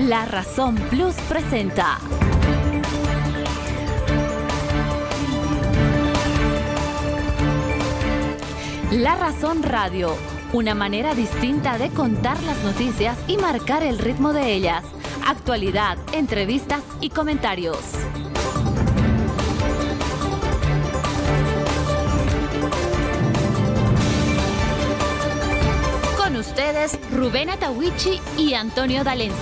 La Razón Plus presenta La Razón Radio, una manera distinta de contar las noticias y marcar el ritmo de ellas. Actualidad, entrevistas y comentarios. Con ustedes, Rubén Atahuichi y Antonio Dalense.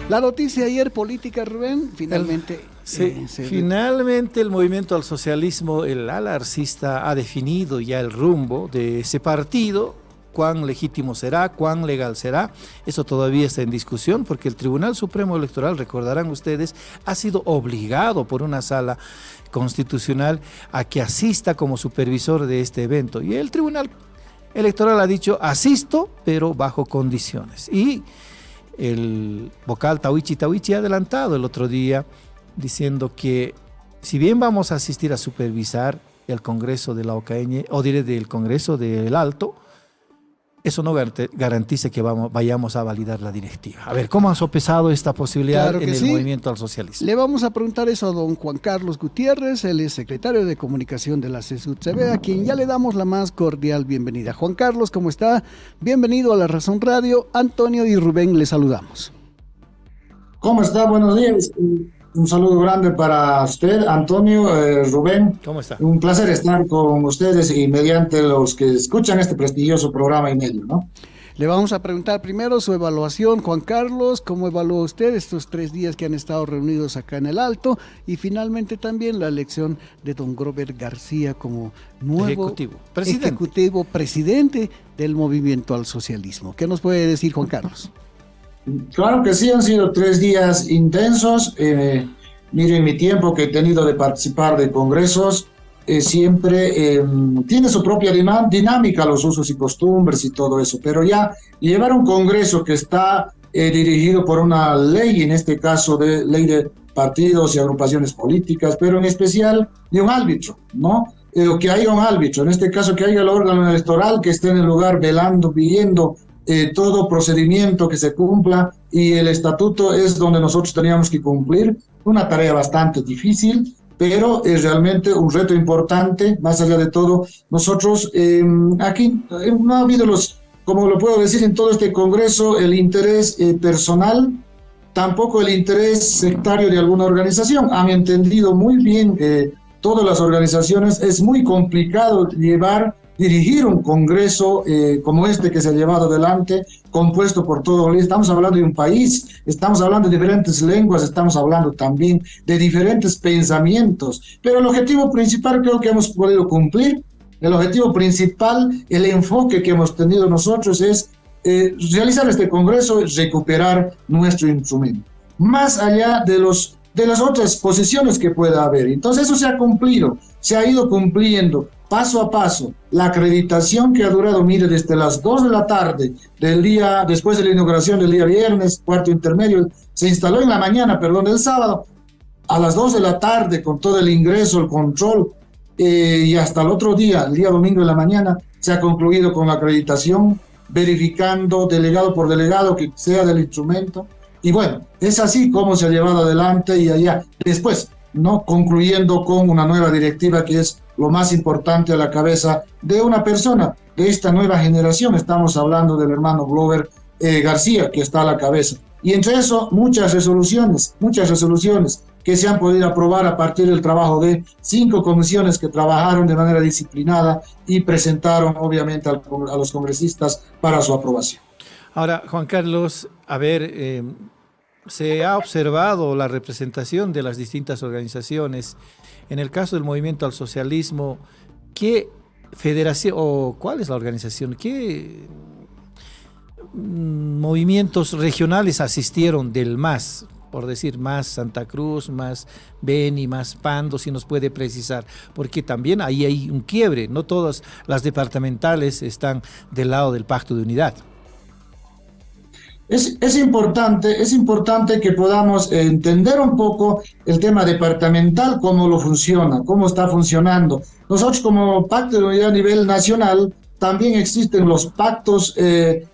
La noticia ayer política, Rubén, finalmente... Finalmente el movimiento al socialismo, el ala arcista, ha definido ya el rumbo de ese partido. Cuán legítimo será, cuán legal será, eso todavía está en discusión, porque el Tribunal Supremo Electoral, recordarán ustedes, ha sido obligado por una sala constitucional a que asista como supervisor de este evento. Y el Tribunal Electoral ha dicho, asisto, pero bajo condiciones. Y el vocal Tahuichi ha adelantado el otro día, diciendo que si bien vamos a asistir a supervisar el Congreso de la OCAN, o diré del Congreso del Alto, eso no garantiza que vayamos a validar la directiva. A ver, ¿cómo ha sopesado esta posibilidad en el movimiento al socialismo? Le vamos a preguntar eso a don Juan Carlos Gutiérrez, él es secretario de Comunicación de la CSUTCB, a quien ya le damos la más cordial bienvenida. Juan Carlos, ¿cómo está? Bienvenido a La Razón Radio. Antonio y Rubén, le saludamos. ¿Cómo está? Buenos días. Un saludo grande para usted, Antonio, Rubén. ¿Cómo está? Un placer estar con ustedes y mediante los que escuchan este prestigioso programa y medio, ¿no? Le vamos a preguntar primero su evaluación, Juan Carlos, ¿cómo evaluó usted estos 3 días que han estado reunidos acá en el Alto? Y finalmente también la elección de don Grover García como nuevo ejecutivo presidente del movimiento al socialismo. ¿Qué nos puede decir, Juan Carlos? Claro que sí, han sido 3 días intensos. Miren, mi tiempo que he tenido de participar de congresos, siempre tiene su propia dinámica, los usos y costumbres y todo eso, pero ya llevar un congreso que está dirigido por una ley, en este caso de ley de partidos y agrupaciones políticas, pero en especial de un árbitro, ¿no? Que haya un árbitro, en este caso que haya el órgano electoral que esté en el lugar velando, viendo todo procedimiento que se cumpla, y el estatuto es donde nosotros teníamos que cumplir, una tarea bastante difícil, pero es realmente un reto importante. Más allá de todo, nosotros aquí no ha habido como lo puedo decir, en todo este congreso, el interés personal, tampoco el interés sectario de alguna organización. Han entendido muy bien todas las organizaciones, es muy complicado dirigir un congreso como este que se ha llevado adelante, compuesto por todo. Estamos hablando de un país, estamos hablando de diferentes lenguas, estamos hablando también de diferentes pensamientos, pero el objetivo principal creo que hemos podido cumplir. El objetivo principal, el enfoque que hemos tenido nosotros es realizar este congreso y recuperar nuestro instrumento, más allá de las otras posiciones que pueda haber. Entonces eso se ha cumplido, se ha ido cumpliendo paso a paso. La acreditación que ha durado, mire, desde las 2 de la tarde del día, después de la inauguración del día viernes, cuarto intermedio, se instaló en la mañana, del sábado, a las 2 de la tarde, con todo el ingreso, el control, y hasta el otro día, el día domingo en la mañana, se ha concluido con la acreditación, verificando delegado por delegado que sea del instrumento. Y bueno, es así como se ha llevado adelante, y allá después, ¿no?, concluyendo con una nueva directiva que es lo más importante a la cabeza de una persona de esta nueva generación. Estamos hablando del hermano Grover García, que está a la cabeza. Y entre eso, muchas resoluciones que se han podido aprobar a partir del trabajo de 5 comisiones que trabajaron de manera disciplinada y presentaron, obviamente, a los congresistas para su aprobación. Ahora, Juan Carlos, a ver, se ha observado la representación de las distintas organizaciones. En el caso del movimiento al socialismo, ¿qué federación o cuál es la organización? ¿Qué movimientos regionales asistieron del MAS? Por decir, más Santa Cruz, más Beni, más Pando, si nos puede precisar, porque también ahí hay un quiebre, no todas las departamentales están del lado del Pacto de Unidad. Es importante que podamos entender un poco el tema departamental, cómo está funcionando. Nosotros como Pacto de Unidad a nivel nacional también existen los pactos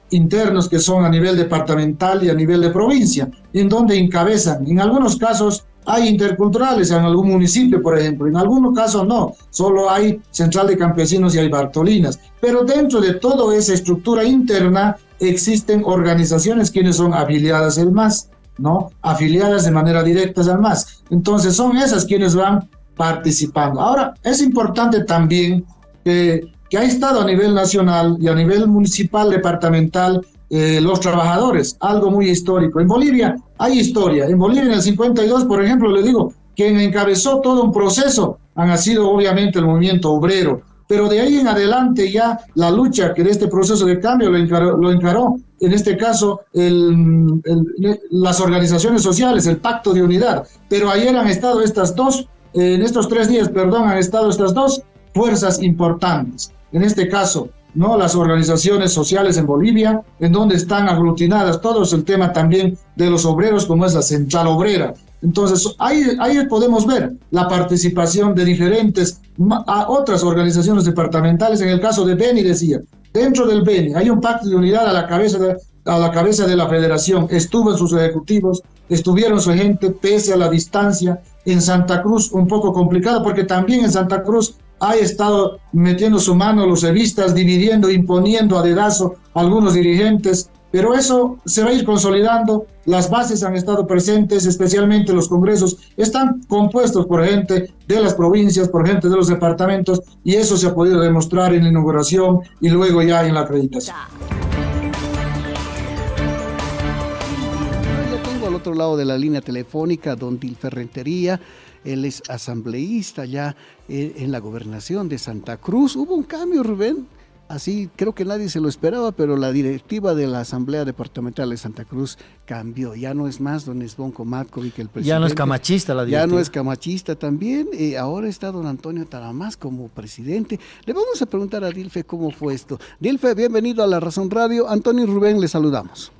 internos que son a nivel departamental y a nivel de provincia, en donde encabezan. En algunos casos hay interculturales en algún municipio, por ejemplo, en algunos casos no, solo hay Central de Campesinos y hay Bartolinas, pero dentro de toda esa estructura interna existen organizaciones quienes son afiliadas al MAS, ¿no? Afiliadas de manera directa al MAS. Entonces son esas quienes van participando. Ahora, es importante también que ha estado a nivel nacional y a nivel municipal, departamental, los trabajadores, algo muy histórico. En Bolivia hay historia. En Bolivia en el 52, por ejemplo, le digo, quien encabezó todo un proceso ha sido obviamente el movimiento obrero, pero de ahí en adelante ya la lucha que de este proceso de cambio lo encaró en este caso las organizaciones sociales, el Pacto de Unidad, pero ayer han estado en estos 3 días, han estado estas dos fuerzas importantes. En este caso, ¿no? Las organizaciones sociales en Bolivia, en donde están aglutinadas todos el tema también de los obreros, como es la Central Obrera. Entonces, ahí podemos ver la participación de diferentes a otras organizaciones departamentales. En el caso de Beni, decía, dentro del Beni hay un pacto de unidad a la cabeza de la federación. Estuvo en sus ejecutivos, estuvieron su gente, pese a la distancia. En Santa Cruz, un poco complicado, porque también en Santa Cruz ha estado metiendo su mano los evistas, dividiendo, imponiendo a dedazo a algunos dirigentes, pero eso se va a ir consolidando. Las bases han estado presentes, especialmente los congresos están compuestos por gente de las provincias, por gente de los departamentos, y eso se ha podido demostrar en la inauguración y luego ya en la acreditación. Yo tengo al otro lado de la línea telefónica don Dilfer Rentería. Él es asambleísta ya en la gobernación de Santa Cruz. Hubo un cambio, Rubén. Así creo que nadie se lo esperaba, pero la directiva de la Asamblea Departamental de Santa Cruz cambió. Ya no es más don Zvonko Matković el presidente. Ya no es camachista la directiva. Ya no es camachista también. Ahora está don Antonio Taramás como presidente. Le vamos a preguntar a Dilfe cómo fue esto. Dilfe, bienvenido a La Razón Radio. Antonio y Rubén, le saludamos.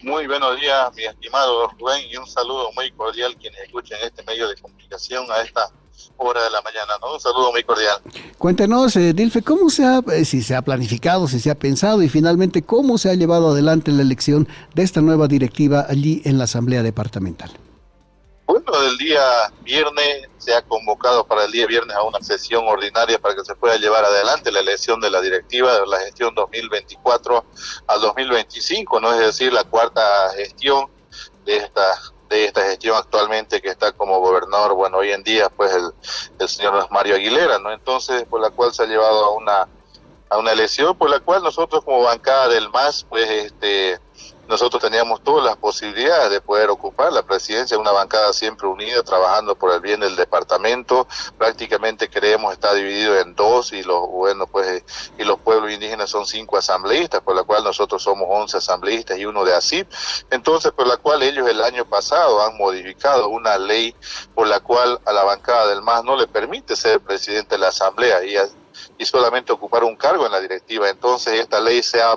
Muy buenos días, mi estimado Rubén, y un saludo muy cordial quienes escuchen este medio de comunicación a esta hora de la mañana, ¿no? Un saludo muy cordial. Cuéntenos, Dilfe, ¿cómo si se ha planificado, si se ha pensado y finalmente cómo se ha llevado adelante la elección de esta nueva directiva allí en la Asamblea Departamental? Bueno, el día viernes se ha convocado para el día viernes a una sesión ordinaria para que se pueda llevar adelante la elección de la directiva de la gestión 2024 al 2025, ¿no? Es decir, la cuarta gestión de esta gestión actualmente que está como gobernador, bueno, hoy en día, pues el señor Mario Aguilera, ¿no? Entonces, por la cual se ha llevado a una elección, por la cual nosotros como bancada del MAS, pues nosotros teníamos todas las posibilidades de poder ocupar la presidencia, una bancada siempre unida, trabajando por el bien del departamento. Prácticamente creemos está dividido en dos y los pueblos indígenas son 5 asambleístas, por la cual nosotros somos 11 asambleístas y uno de ASIP. Entonces, por la cual ellos el año pasado han modificado una ley por la cual a la bancada del MAS no le permite ser presidente de la asamblea y solamente ocupar un cargo en la directiva. Entonces esta ley se ha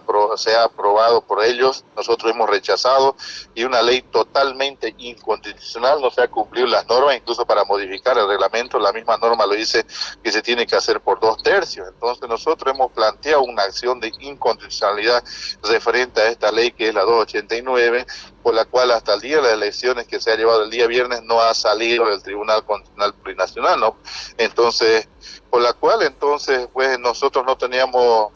aprobado por ellos, nosotros hemos rechazado, y una ley totalmente inconstitucional, no se ha cumplido las normas, incluso para modificar el reglamento, la misma norma lo dice que se tiene que hacer por 2/3. Entonces nosotros hemos planteado una acción de inconstitucionalidad referente a esta ley que es la 289, por la cual hasta el día de las elecciones que se ha llevado el día viernes no ha salido del Tribunal Constitucional Plurinacional, ¿no? Entonces, por la cual entonces pues nosotros no teníamos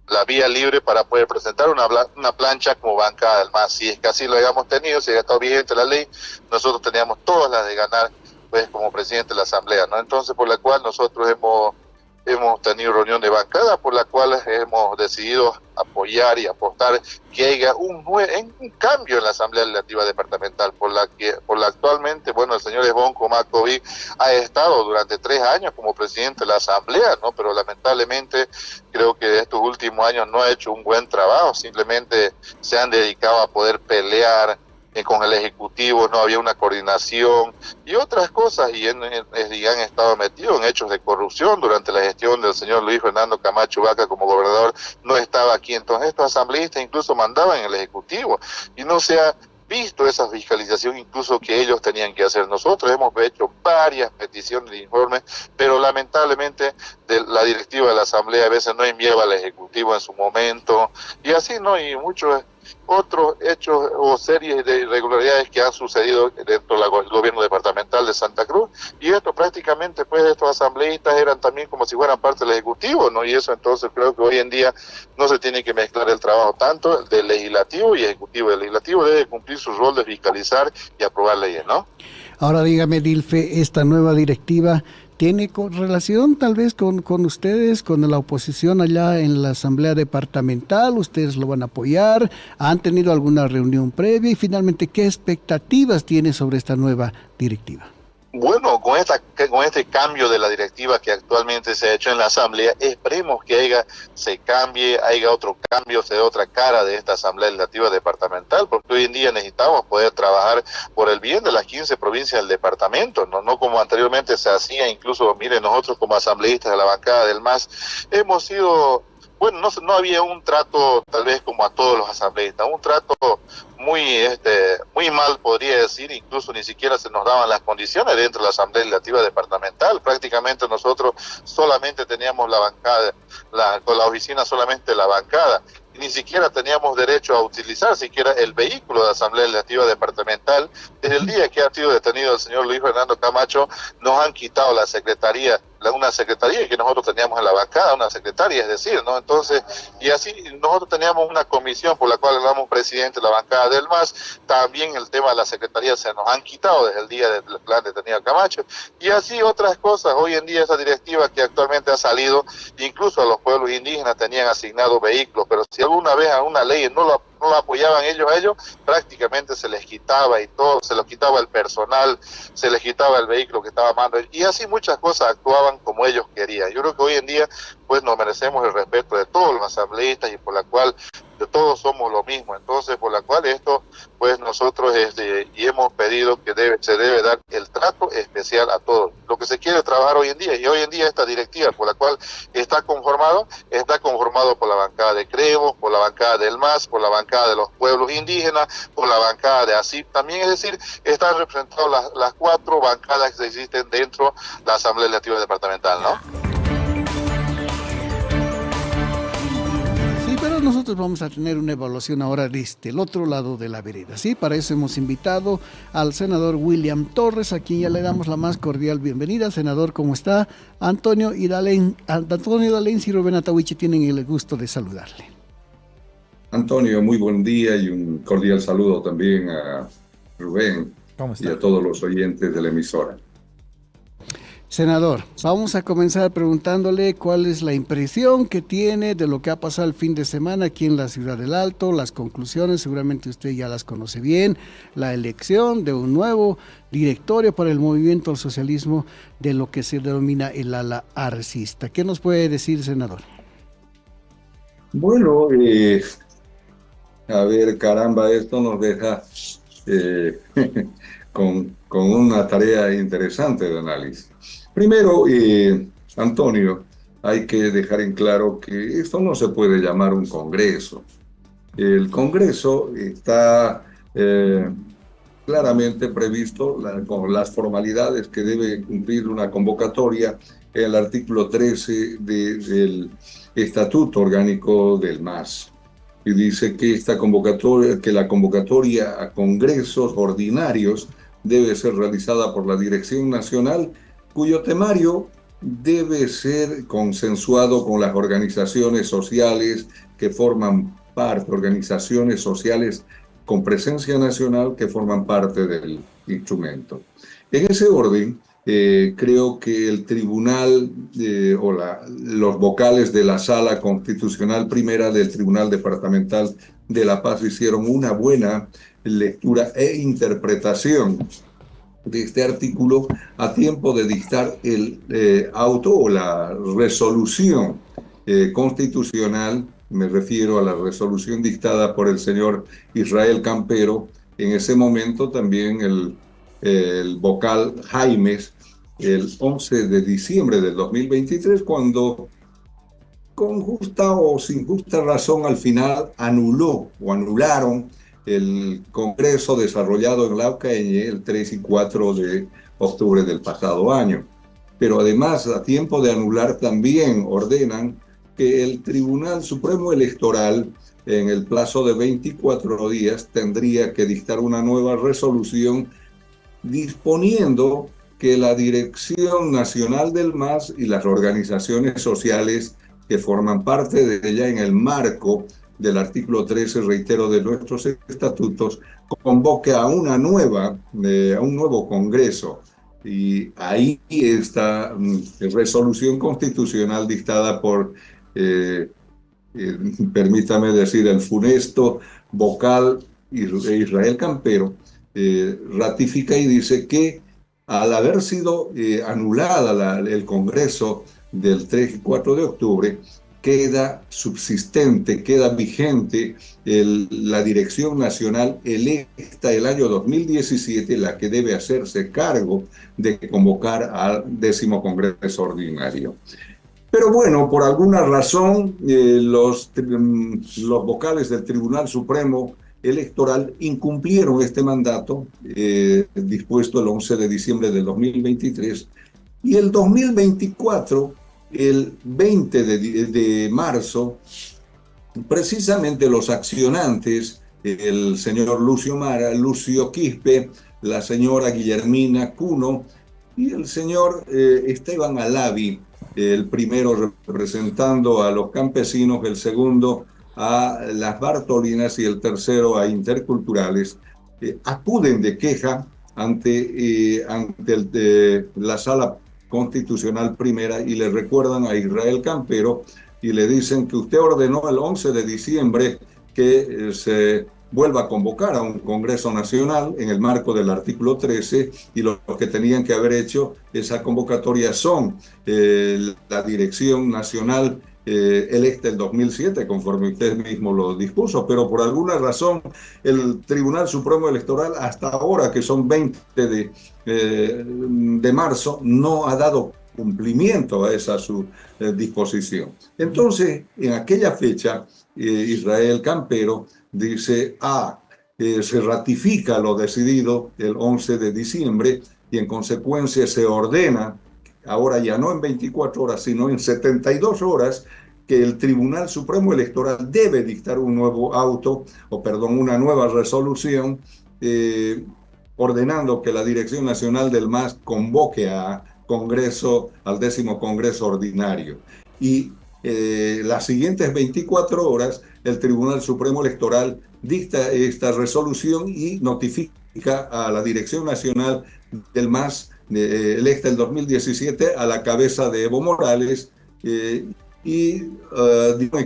la vía libre para poder presentar una plancha como bancada del MAS. Si es que así lo hayamos tenido, si ha estado vigente la ley, nosotros teníamos todas las de ganar pues como presidente de la asamblea, ¿no? Entonces, por la cual nosotros hemos tenido reunión de bancada, por la cual hemos decidido apoyar y apostar que haya un cambio en la Asamblea Legislativa Departamental, por la actualmente, bueno, el señor Zvonko Matković ha estado durante 3 años como presidente de la Asamblea, ¿no? Pero lamentablemente creo que estos últimos años no ha hecho un buen trabajo, simplemente se han dedicado a poder pelear con el Ejecutivo, no había una coordinación y otras cosas, y han estado metidos en hechos de corrupción durante la gestión del señor Luis Fernando Camacho Vaca como gobernador, no estaba aquí. Entonces estos asambleístas incluso mandaban en el Ejecutivo y no se ha visto esa fiscalización incluso que ellos tenían que hacer. Nosotros hemos hecho varias peticiones de informes, pero lamentablemente la directiva de la Asamblea a veces no enviaba al Ejecutivo en su momento, y así, ¿no? Y muchos otros hechos o series de irregularidades que han sucedido dentro del gobierno departamental de Santa Cruz, y esto prácticamente, pues, estos asambleístas eran también como si fueran parte del Ejecutivo, ¿no? Y eso, entonces, creo que hoy en día no se tiene que mezclar el trabajo tanto del Legislativo y Ejecutivo. El Legislativo debe cumplir su rol de fiscalizar y aprobar leyes, ¿no? Ahora dígame, Dilfe, esta nueva directiva tiene relación tal vez con ustedes, con la oposición allá en la Asamblea Departamental. ¿Ustedes lo van a apoyar? ¿Han tenido alguna reunión previa? Y finalmente, ¿qué expectativas tiene sobre esta nueva directiva? Bueno, con este cambio de la directiva que actualmente se ha hecho en la Asamblea, esperemos que haya otro cambio, se dé otra cara de esta Asamblea Legislativa Departamental, porque hoy en día necesitamos poder trabajar por el bien de las 15 provincias del departamento, no como anteriormente se hacía. Incluso, miren, nosotros como asambleístas de la bancada del MAS hemos sido... Bueno, no había un trato tal vez como a todos los asambleístas, un trato muy mal, podría decir. Incluso ni siquiera se nos daban las condiciones dentro de la Asamblea Legislativa Departamental. Prácticamente nosotros solamente teníamos la bancada, con la oficina solamente la bancada, y ni siquiera teníamos derecho a utilizar siquiera el vehículo de la Asamblea Legislativa Departamental. Desde el día que ha sido detenido el señor Luis Fernando Camacho, nos han quitado la secretaría, una secretaría que nosotros teníamos en la bancada, una secretaria, es decir, ¿no? Entonces, y así nosotros teníamos una comisión por la cual éramos presidente de la bancada del MAS. También el tema de la secretaría se nos han quitado desde el día del plan detenido Camacho, y así otras cosas. Hoy en día esa directiva que actualmente ha salido, incluso a los pueblos indígenas tenían asignado vehículos, pero si alguna vez a una ley no lo apoyaban a ellos, prácticamente se les quitaba y todo, se les quitaba el personal, se les quitaba el vehículo que estaba a mano, y así muchas cosas actuaban como ellos querían. Yo creo que hoy en día, pues, nos merecemos el respeto de todos los asambleístas, y por la cual de todos somos lo mismo. Entonces, por la cual esto, pues, nosotros y hemos pedido que se debe dar el trato especial a todos. Lo que se quiere trabajar hoy en día, y hoy en día esta directiva por la cual está conformado por la bancada de Creemos, por la bancada del MAS, por la bancada de los pueblos indígenas, por la bancada de ASIP también. Es decir, están representadas las 4 bancadas que existen dentro de la Asamblea Legislativa Departamental, ¿no? Pero nosotros vamos a tener una evaluación ahora desde el otro lado de la vereda, ¿sí? Para eso hemos invitado al senador William Torres, a quien ya le damos la más cordial bienvenida. Senador, ¿cómo está? Antonio Dalein y Rubén Atahuiche tienen el gusto de saludarle. Antonio, muy buen día, y un cordial saludo también a Rubén y a todos los oyentes de la emisora. Senador, vamos a comenzar preguntándole cuál es la impresión que tiene de lo que ha pasado el fin de semana aquí en la Ciudad del Alto. Las conclusiones, seguramente usted ya las conoce bien. La elección de un nuevo directorio para el movimiento al socialismo de lo que se denomina el ala arcista. ¿Qué nos puede decir, senador? Bueno, a ver, caramba, esto nos deja con una tarea interesante de análisis. Primero, Antonio, hay que dejar en claro que esto no se puede llamar un congreso. El congreso está claramente previsto con las formalidades que debe cumplir una convocatoria en el artículo 13 del Estatuto Orgánico del MAS. Y dice que la convocatoria a congresos ordinarios debe ser realizada por la Dirección Nacional, cuyo temario debe ser consensuado con las organizaciones sociales que forman parte, organizaciones sociales con presencia nacional que forman parte del instrumento. En ese orden, creo que el tribunal los vocales de la Sala Constitucional Primera del Tribunal Departamental de La Paz hicieron una buena lectura e interpretación de este artículo a tiempo de dictar el auto o la resolución constitucional. Me refiero a la resolución dictada por el señor Israel Campero, en ese momento también el vocal Jaimes, el 11 de diciembre del 2023, cuando con justa o sin justa razón al final anularon el congreso desarrollado en Laucañe el 3 y 4 de octubre del pasado año. Pero además, a tiempo de anular, también ordenan que el Tribunal Supremo Electoral, en el plazo de 24 días, tendría que dictar una nueva resolución disponiendo que la Dirección Nacional del MAS y las organizaciones sociales que forman parte de ella en el marco del artículo 13, reitero, de nuestros estatutos, convoque a un nuevo Congreso. Y ahí esta resolución constitucional dictada por, permítame decir, el funesto vocal Israel Campero, ratifica y dice que al haber sido anulada el Congreso del 3 y 4 de octubre, queda subsistente, queda vigente la Dirección Nacional electa el año 2017, la que debe hacerse cargo de convocar al 10º Congreso Ordinario. Pero bueno, por alguna razón, los vocales del Tribunal Supremo Electoral incumplieron este mandato dispuesto el 11 de diciembre del 2023, y el 2024, el 20 de marzo, precisamente los accionantes, el señor Lucio Mara, Lucio Quispe, la señora Guillermina Cuno y el señor Esteban Alavi, el primero representando a los campesinos, el segundo a las Bartolinas y el tercero a Interculturales, acuden de queja ante la Sala Constitucional Primera y le recuerdan a Israel Campero y le dicen que usted ordenó el 11 de diciembre que se vuelva a convocar a un Congreso Nacional en el marco del artículo 13, y lo que tenían que haber hecho esa convocatoria son la Dirección Nacional electa el 2007, conforme usted mismo lo dispuso, pero por alguna razón el Tribunal Supremo Electoral, hasta ahora que son 20 de marzo, no ha dado cumplimiento a esa su disposición. Entonces, en aquella fecha, Israel Campero dice, se ratifica lo decidido el 11 de diciembre y en consecuencia se ordena, ahora ya no en 24 horas, sino en 72 horas, que el Tribunal Supremo Electoral debe dictar un nuevo una nueva resolución, ordenando que la Dirección Nacional del MAS convoque al 10º Congreso Ordinario. Y las siguientes 24 horas, el Tribunal Supremo Electoral dicta esta resolución y notifica a la Dirección Nacional del MAS electa el 2017 a la cabeza de Evo Morales, dice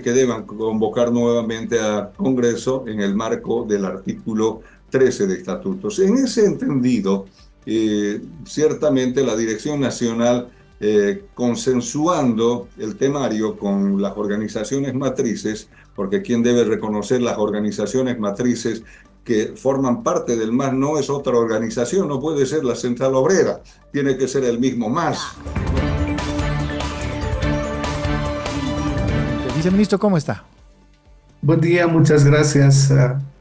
que deban convocar nuevamente a Congreso en el marco del artículo 13 de estatutos. En ese entendido, ciertamente la Dirección Nacional, consensuando el temario con las organizaciones matrices, porque quien debe reconocer las organizaciones matrices que forman parte del MAS no es otra organización, no puede ser la Central Obrera, tiene que ser el mismo MAS. Viceministro, ¿cómo está? Buen día, muchas gracias.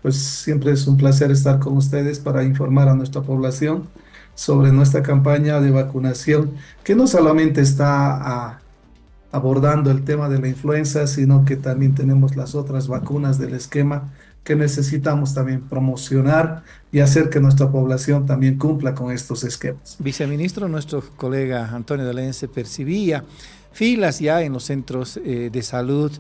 Pues siempre es un placer estar con ustedes para informar a nuestra población sobre nuestra campaña de vacunación, que no solamente está abordando el tema de la influenza, sino que también tenemos las otras vacunas del esquema que necesitamos también promocionar y hacer que nuestra población también cumpla con estos esquemas. Viceministro, nuestro colega Antonio Dolense percibía filas ya en los centros de salud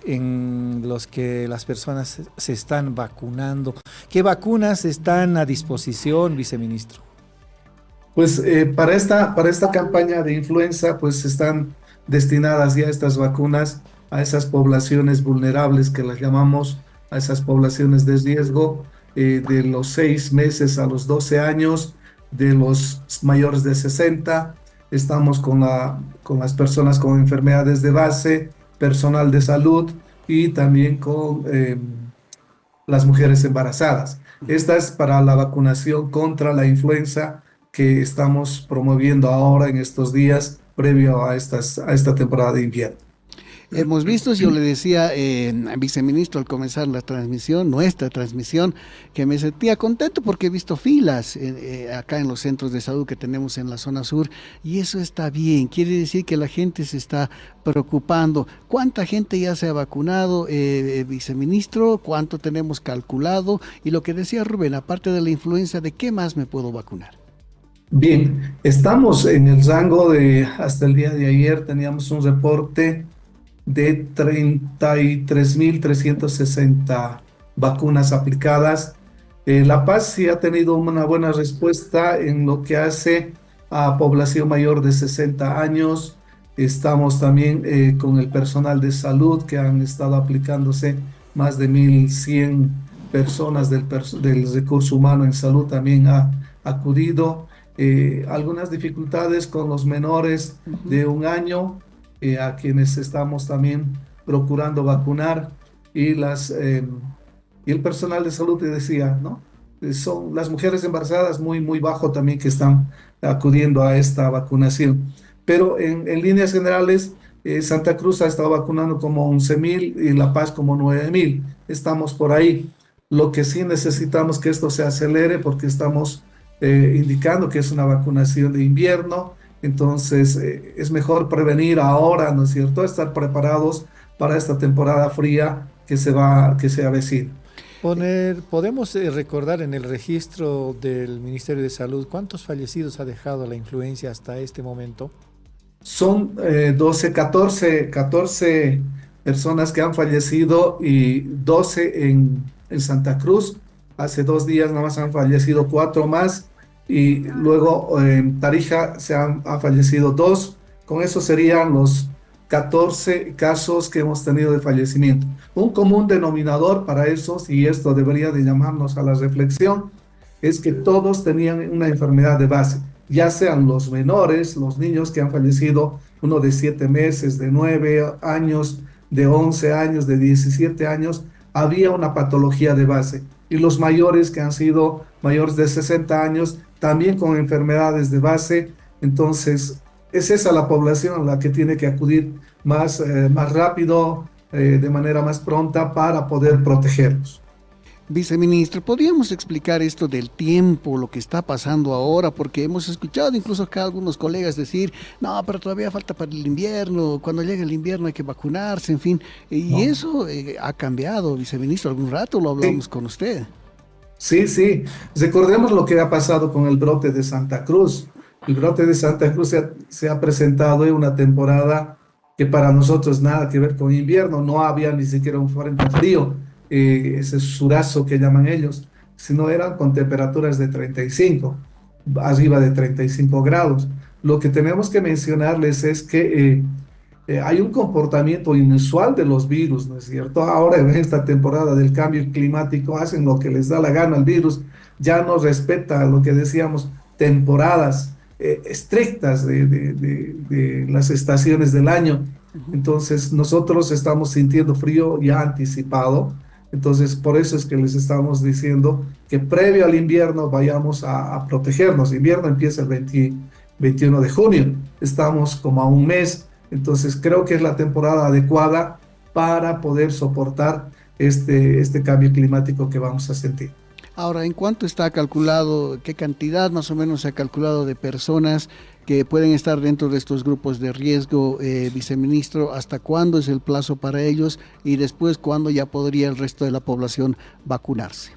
en los que las personas se están vacunando. ¿Qué vacunas están a disposición, viceministro? Pues para esta campaña de influenza, pues están destinadas ya estas vacunas a esas poblaciones vulnerables que las llamamos, a esas poblaciones de riesgo, de los 6 meses a los 12 años, de los mayores de 60. Estamos con las personas con enfermedades de base, personal de salud y también con las mujeres embarazadas. Esta es para la vacunación contra la influenza que estamos promoviendo ahora en estos días previo a esta temporada de invierno. Hemos visto, yo le decía, viceministro, al comenzar la transmisión, nuestra transmisión, que me sentía contento porque he visto filas acá en los centros de salud que tenemos en la zona sur, y eso está bien, quiere decir que la gente se está preocupando. ¿Cuánta gente ya se ha vacunado, viceministro? ¿Cuánto tenemos calculado? Y lo que decía Rubén, aparte de la influenza, ¿de qué más me puedo vacunar? Bien, estamos en el rango de, hasta el día de ayer teníamos un reporte de 33.360 vacunas aplicadas. La Paz sí ha tenido una buena respuesta en lo que hace a población mayor de 60 años. Estamos también con el personal de salud que han estado aplicándose, más de 1.100 personas del recurso humano en salud también ha acudido. Algunas dificultades con los menores de 1 año, a quienes estamos también procurando vacunar, y el personal de salud, te decía, ¿no? Son las mujeres embarazadas muy bajo también que están acudiendo a esta vacunación. Pero en líneas generales, Santa Cruz ha estado vacunando como 11.000 y La Paz como 9.000. Estamos por ahí. Lo que sí necesitamos que esto se acelere porque estamos indicando que es una vacunación de invierno. Entonces es mejor prevenir ahora, ¿no es cierto? Estar preparados para esta temporada fría que se avecina. ¿Podemos recordar en el registro del Ministerio de Salud cuántos fallecidos ha dejado la influencia hasta este momento? Son 14 personas que han fallecido y 12 en Santa Cruz. Hace 2 días nada más han fallecido 4 más, y luego en Tarija han fallecido 2. Con eso serían los 14 casos que hemos tenido de fallecimiento. Un común denominador para esos, y esto debería de llamarnos a la reflexión, es que todos tenían una enfermedad de base, ya sean los menores, los niños que han fallecido, uno de 7 meses, de 9 años, de 11 años, de 17 años, había una patología de base. Y los mayores que han sido mayores de 60 años, también con enfermedades de base. Entonces, es esa la población a la que tiene que acudir más rápido, de manera más pronta, para poder protegerlos. Viceministro, ¿podríamos explicar esto del tiempo, lo que está pasando ahora? Porque hemos escuchado incluso acá algunos colegas decir, no, pero todavía falta para el invierno, cuando llegue el invierno hay que vacunarse, en fin. Y no. Eso ha cambiado, viceministro, algún rato lo hablamos con usted. Sí. Recordemos lo que ha pasado con el brote de Santa Cruz. El brote de Santa Cruz se ha presentado en una temporada que para nosotros nada que ver con invierno, no había ni siquiera un frente frío, ese surazo que llaman ellos, sino eran con temperaturas de 35, arriba de 35 grados. Lo que tenemos que mencionarles es que hay un comportamiento inusual de los virus, ¿no es cierto? Ahora en esta temporada del cambio climático hacen lo que les da la gana al virus, ya no respeta lo que decíamos, temporadas estrictas de las estaciones del año. Entonces nosotros estamos sintiendo frío ya anticipado. Entonces, por eso es que les estamos diciendo que previo al invierno vayamos a protegernos. El invierno empieza el 21 de junio, estamos como a un mes. Entonces, creo que es la temporada adecuada para poder soportar este cambio climático que vamos a sentir. Ahora, ¿en cuánto está calculado, qué cantidad más o menos se ha calculado de personas que pueden estar dentro de estos grupos de riesgo, viceministro? ¿Hasta cuándo es el plazo para ellos? Y después, ¿cuándo ya podría el resto de la población vacunarse?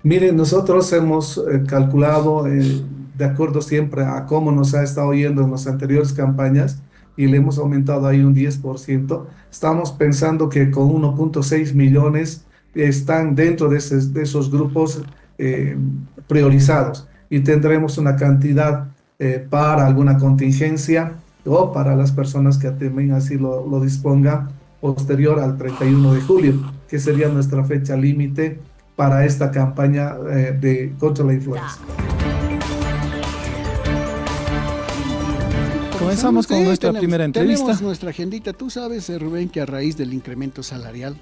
Miren, nosotros hemos calculado, de acuerdo siempre a cómo nos ha estado yendo en las anteriores campañas, y le hemos aumentado ahí un 10%. Estamos pensando que con 1.6 millones están dentro de esos grupos priorizados, y tendremos una cantidad para alguna contingencia o para las personas que también así lo dispongan posterior al 31 de julio, que sería nuestra fecha límite para esta campaña contra la influenza. Comenzamos con nuestra primera entrevista. Tenemos nuestra agendita. Tú sabes, Rubén, que a raíz del incremento salarial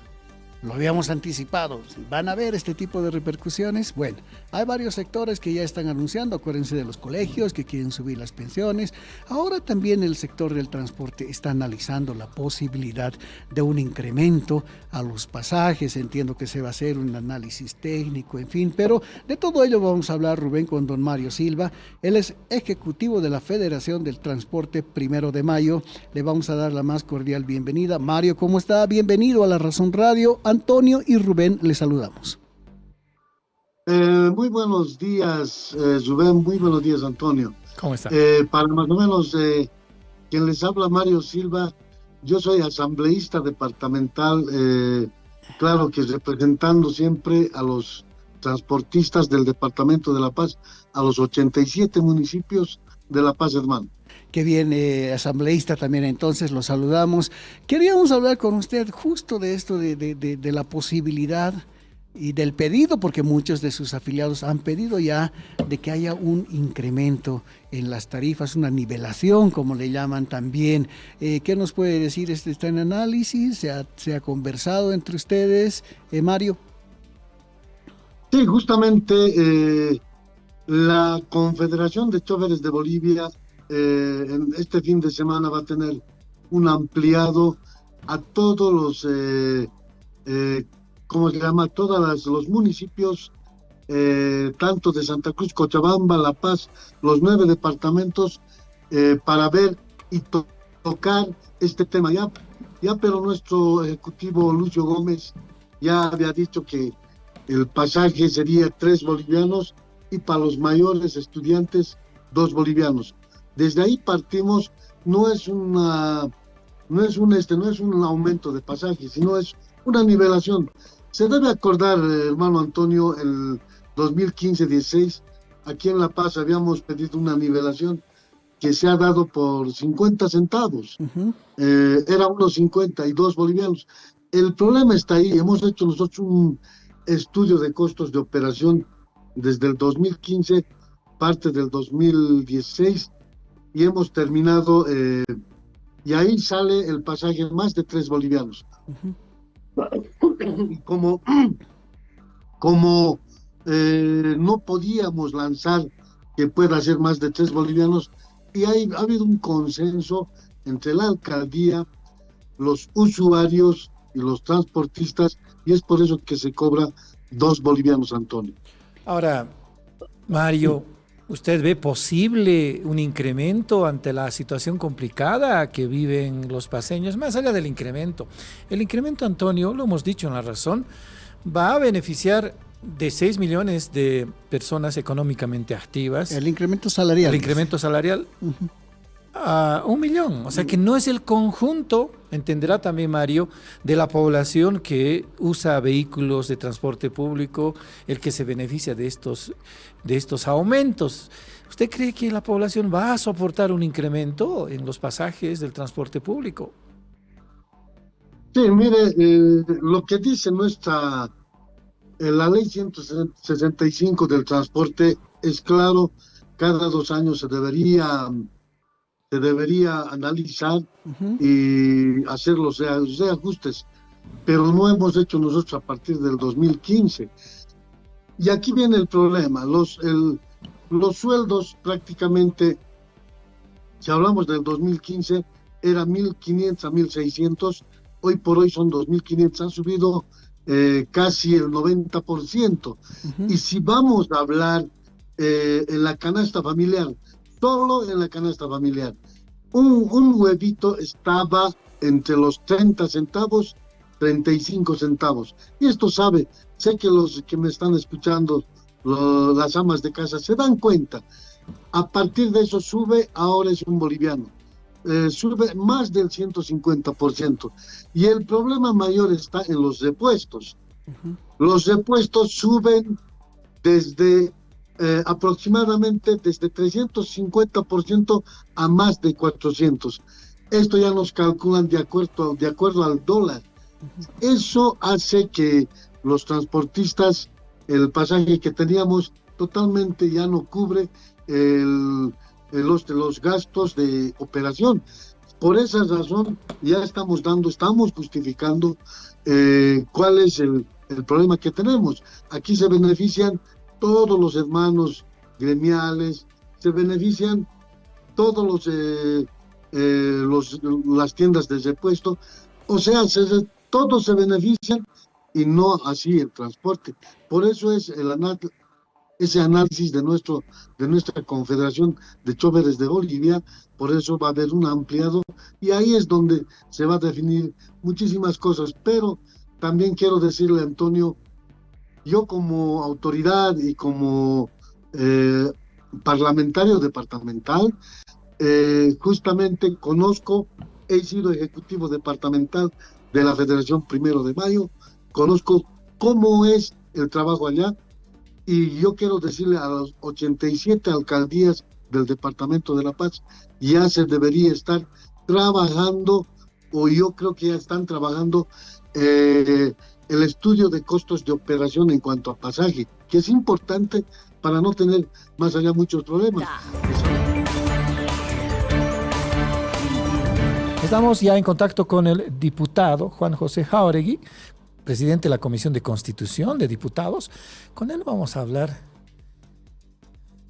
Lo habíamos anticipado. ¿Van a haber este tipo de repercusiones? Bueno, hay varios sectores que ya están anunciando, acuérdense de los colegios que quieren subir las pensiones. Ahora también el sector del transporte está analizando la posibilidad de un incremento a los pasajes. Entiendo que se va a hacer un análisis técnico, en fin, pero de todo ello vamos a hablar, Rubén, con don Mario Silva. Él es ejecutivo de la Federación del Transporte 1 de Mayo. Le vamos a dar la más cordial bienvenida. Mario, ¿cómo está? Bienvenido a La Razón Radio. Antonio y Rubén, les saludamos. Muy buenos días, Rubén, muy buenos días, Antonio. ¿Cómo está? Para más o menos, quien les habla, Mario Silva, yo soy asambleísta departamental, claro que representando siempre a los transportistas del Departamento de La Paz, a los 87 municipios de La Paz, hermano. Qué bien, asambleísta también, entonces lo saludamos. Queríamos hablar con usted justo de esto, de la posibilidad y del pedido, porque muchos de sus afiliados han pedido ya de que haya un incremento en las tarifas, una nivelación, como le llaman también. ¿Qué nos puede decir? ¿Está en análisis? ¿Se ha conversado entre ustedes, Mario? Sí, justamente la Confederación de Choferes de Bolivia en este fin de semana va a tener un ampliado a todos los, ¿cómo se llama? Todos los municipios, tanto de Santa Cruz, Cochabamba, La Paz, los 9 departamentos, para ver y tocar este tema. Ya, pero nuestro ejecutivo Lucio Gómez ya había dicho que el pasaje sería 3 bolivianos y para los mayores estudiantes 2 bolivianos. Desde ahí partimos, no es un aumento de pasajes, sino es una nivelación. Se debe acordar, hermano Antonio, el 2015-16, aquí en La Paz habíamos pedido una nivelación que se ha dado por 50 centavos. Era unos 52 bolivianos. El problema está ahí. Hemos hecho nosotros un estudio de costos de operación desde el 2015, parte del 2016, y hemos terminado, y ahí sale el pasaje más de 3 bolivianos. Y como no podíamos lanzar que pueda ser más de 3 bolivianos, y ha habido un consenso entre la alcaldía, los usuarios y los transportistas, y es por eso que se cobra 2 bolivianos, Antonio. Ahora, Mario, ¿usted ve posible un incremento ante la situación complicada que viven los paseños? Más allá del incremento. El incremento, Antonio, lo hemos dicho en La Razón, va a beneficiar de 6 millones de personas económicamente activas. El incremento salarial. El incremento salarial a 1 millón. O sea que no es el conjunto, entenderá también Mario, de la población que usa vehículos de transporte público el que se beneficia de estos aumentos. ¿Usted cree que la población va a soportar un incremento en los pasajes del transporte público? Sí, mire, lo que dice la ley 165 del transporte es claro, cada 2 años se debería analizar y hacer los reajustes, pero no hemos hecho nosotros a partir del 2015. Y aquí viene el problema, los sueldos prácticamente, si hablamos del 2015, era 1.500 a 1.600, hoy por hoy son 2.500, han subido casi el 90%. Y si vamos a hablar en la canasta familiar, solo en la canasta familiar, un huevito estaba entre los 30 centavos, 35 centavos. Y esto sé que los que me están escuchando, las amas de casa, se dan cuenta. A partir de eso sube, ahora es un boliviano. Sube más del 150%. Y el problema mayor está en los repuestos. Los repuestos suben desde aproximadamente desde 350% a más de 400. Esto ya nos calculan de acuerdo al dólar. Eso hace que los transportistas, el pasaje que teníamos totalmente ya no cubre los gastos de operación. Por esa razón ya estamos justificando cuál es el problema que tenemos. Aquí se benefician todos los hermanos gremiales, se benefician todos las tiendas de repuesto, o sea, todos se benefician y no así el transporte. Por eso es ese análisis de nuestra Confederación de Choferes de Bolivia, por eso va a haber un ampliado y ahí es donde se va a definir muchísimas cosas. Pero también quiero decirle, Antonio, yo como autoridad y como parlamentario departamental, justamente he sido ejecutivo departamental de la Federación Primero de Mayo, conozco cómo es el trabajo allá y yo quiero decirle a las 87 alcaldías del Departamento de La Paz, ya se debería estar trabajando, o yo creo que ya están trabajando el estudio de costos de operación en cuanto a pasaje, que es importante para no tener más allá muchos problemas. Estamos ya en contacto con el diputado Juan José Jáuregui, presidente de la Comisión de Constitución de Diputados. Con él vamos a hablar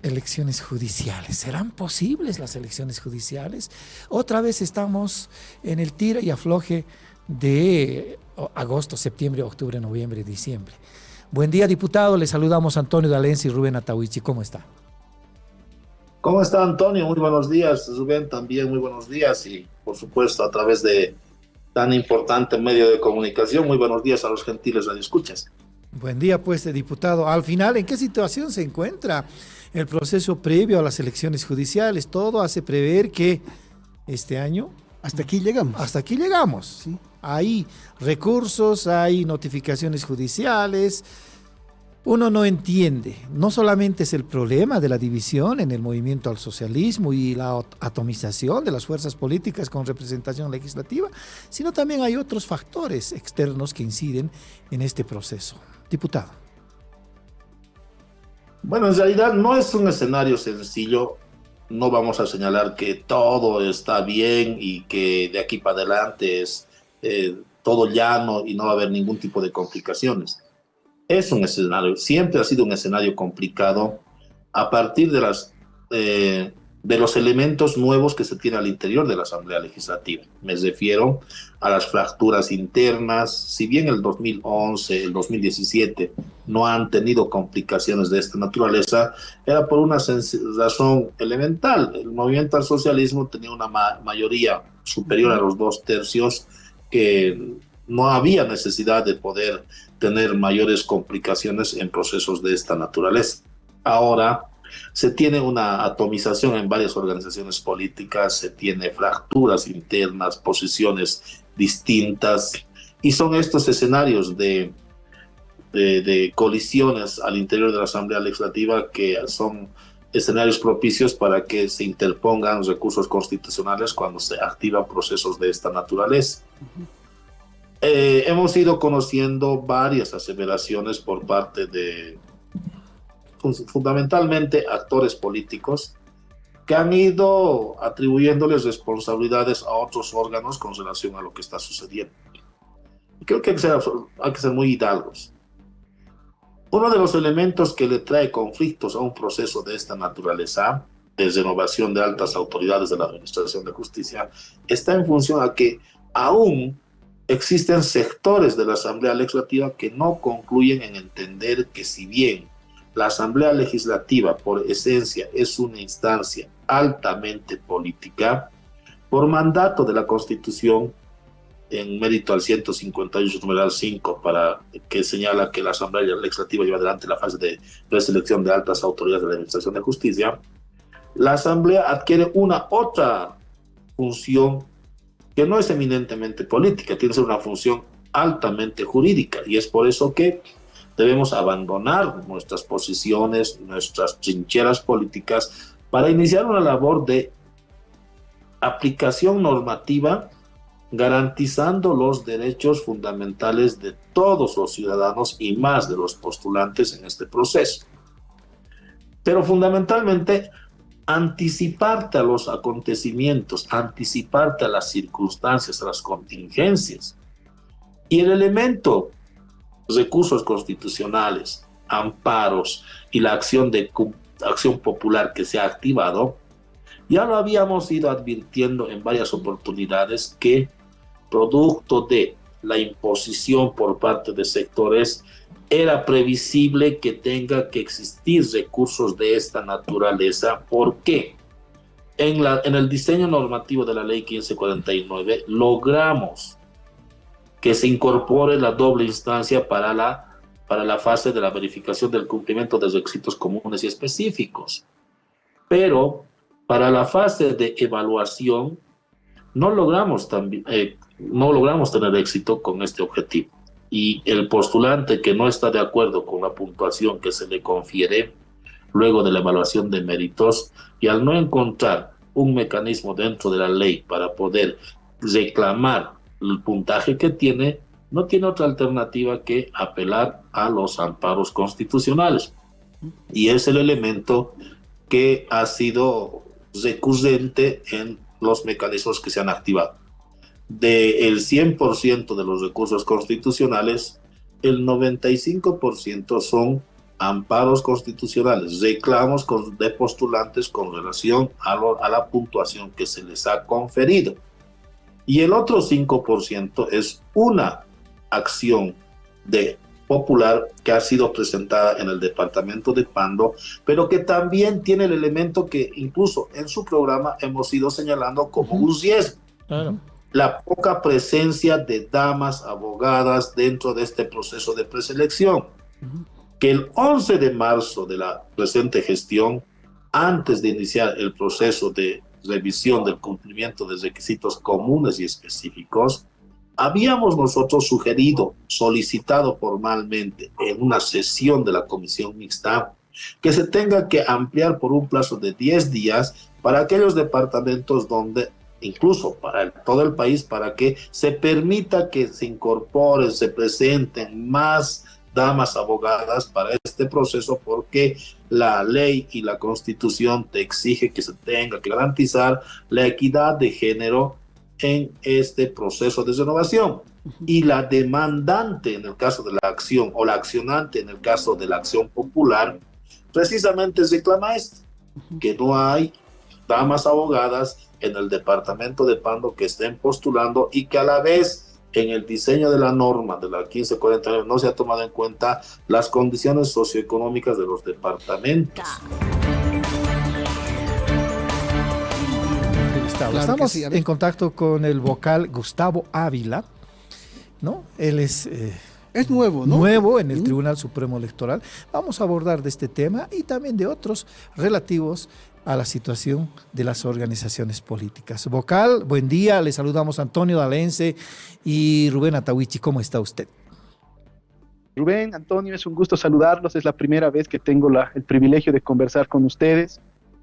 elecciones judiciales. ¿Serán posibles las elecciones judiciales? Otra vez estamos en el tira y afloje de agosto, septiembre, octubre, noviembre, diciembre. Buen día, diputado. Le saludamos Antonio D'Alencia y Rubén Atahuichi. ¿Cómo está? ¿Cómo está, Antonio? Muy buenos días. Rubén, también muy buenos días. Y, por supuesto, a través de tan importante medio de comunicación, muy buenos días a los gentiles radioescuchas. Buen día, pues, diputado. Al final, ¿en qué situación se encuentra el proceso previo a las elecciones judiciales? Todo hace prever que este año... Hasta aquí llegamos. Hasta aquí llegamos. Sí. Hay recursos, hay notificaciones judiciales. Uno no entiende, no solamente es el problema de la división en el movimiento al socialismo y la atomización de las fuerzas políticas con representación legislativa, sino también hay otros factores externos que inciden en este proceso. Diputado. Bueno, en realidad no es un escenario sencillo. No vamos a señalar que todo está bien y que de aquí para adelante es todo llano y no va a haber ningún tipo de complicaciones. Es un escenario, siempre ha sido un escenario complicado a partir de los elementos nuevos que se tienen al interior de la Asamblea Legislativa. Me refiero a las fracturas internas. Si bien el 2011, el 2017 no han tenido complicaciones de esta naturaleza, era por una razón elemental. El movimiento al socialismo tenía una mayoría superior a los 2/3 que no había necesidad de poder tener mayores complicaciones en procesos de esta naturaleza. Ahora se tiene una atomización en varias organizaciones políticas, se tiene fracturas internas, posiciones distintas, y son estos escenarios de colisiones al interior de la Asamblea Legislativa que son escenarios propicios para que se interpongan recursos constitucionales cuando se activan procesos de esta naturaleza. Hemos ido conociendo varias aseveraciones por parte de fundamentalmente actores políticos que han ido atribuyéndoles responsabilidades a otros órganos con relación a lo que está sucediendo. Creo que hay que ser muy hidalgos. Uno de los elementos que le trae conflictos a un proceso de esta naturaleza, de renovación de altas autoridades de la Administración de Justicia, está en función a que aún existen sectores de la Asamblea Legislativa que no concluyen en entender que si bien la Asamblea Legislativa por esencia es una instancia altamente política, por mandato de la Constitución, en mérito al 158 numeral 5, que señala que la Asamblea Legislativa lleva adelante la fase de preselección de altas autoridades de la Administración de Justicia, la Asamblea adquiere una otra función que no es eminentemente política, tiene que ser una función altamente jurídica, y es por eso que debemos abandonar nuestras posiciones, nuestras trincheras políticas, para iniciar una labor de aplicación normativa, garantizando los derechos fundamentales de todos los ciudadanos y más de los postulantes en este proceso. Pero fundamentalmente anticiparte a los acontecimientos, anticiparte a las circunstancias, a las contingencias. Y el elemento recursos constitucionales, amparos y la acción popular que se ha activado, ya lo habíamos ido advirtiendo en varias oportunidades que producto de la imposición por parte de sectores era previsible que tenga que existir recursos de esta naturaleza. ¿Por qué? En el diseño normativo de la ley 1549 logramos que se incorpore la doble instancia para la fase de la verificación del cumplimiento de requisitos comunes y específicos. Pero para la fase de evaluación no logramos tener éxito con este objetivo. Y el postulante que no está de acuerdo con la puntuación que se le confiere luego de la evaluación de méritos, y al no encontrar un mecanismo dentro de la ley para poder reclamar el puntaje que tiene, no tiene otra alternativa que apelar a los amparos constitucionales. Y es el elemento que ha sido recurrente en los mecanismos que se han activado. Del 100% de los recursos constitucionales, el 95% son amparos constitucionales, reclamos de postulantes con relación a la puntuación que se les ha conferido. Y el otro 5% es una acción popular que ha sido presentada en el departamento de Pando, pero que también tiene el elemento que incluso en su programa hemos ido señalando como un riesgo. Claro. La poca presencia de damas abogadas dentro de este proceso de preselección. Que el 11 de marzo de la presente gestión, antes de iniciar el proceso de revisión del cumplimiento de requisitos comunes y específicos, habíamos nosotros sugerido, solicitado formalmente en una sesión de la comisión mixta, que se tenga que ampliar por un plazo de 10 días para aquellos departamentos donde, incluso para todo el país, para que se permita que se incorporen, se presenten más damas abogadas para este proceso, porque la ley y la Constitución te exige que se tenga que garantizar la equidad de género en este proceso de renovación. Y la demandante en el caso de la acción o la accionante en el caso de la acción popular precisamente reclama esto, que no hay damas abogadas en el departamento de Pando que estén postulando y que a la vez en el diseño de la norma de la 1549 no se ha tomado en cuenta las condiciones socioeconómicas de los departamentos. Claro, estamos en contacto con el vocal Gustavo Ávila, ¿no? Él es nuevo, ¿no? Nuevo en el Tribunal Supremo Electoral. Vamos a abordar de este tema y también de otros relativos a la situación de las organizaciones políticas. Vocal, buen día, le saludamos a Antonio Dalense y Rubén Atahuichi. ¿Cómo está usted? Rubén, Antonio, es un gusto saludarlos. Es la primera vez que tengo el privilegio de conversar con ustedes.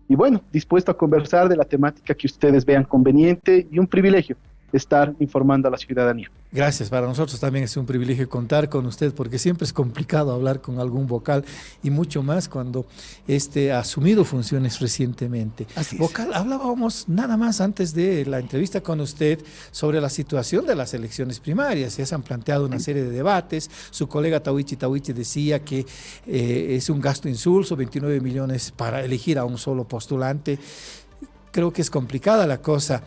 Y bueno, dispuesto a conversar de la temática que ustedes vean conveniente, y un privilegio estar informando a la ciudadanía. Gracias, para nosotros también es un privilegio contar con usted, porque siempre es complicado hablar con algún vocal, y mucho más cuando ha asumido funciones recientemente. Así es. Vocal, hablábamos nada más antes de la entrevista con usted sobre la situación de las elecciones primarias. Se han planteado una serie de debates. Su colega Tawichi decía que es un gasto insulso, 29 millones para elegir a un solo postulante. Creo que es complicada la cosa.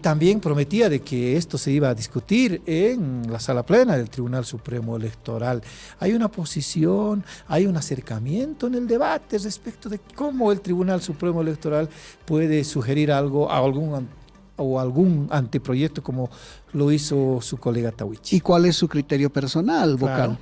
También prometía de que esto se iba a discutir en la sala plena del Tribunal Supremo Electoral. ¿Hay una posición, hay un acercamiento en el debate respecto de cómo el Tribunal Supremo Electoral puede sugerir algo a algún anteproyecto como lo hizo su colega Tawichi? ¿Y cuál es su criterio personal, vocal? Claro.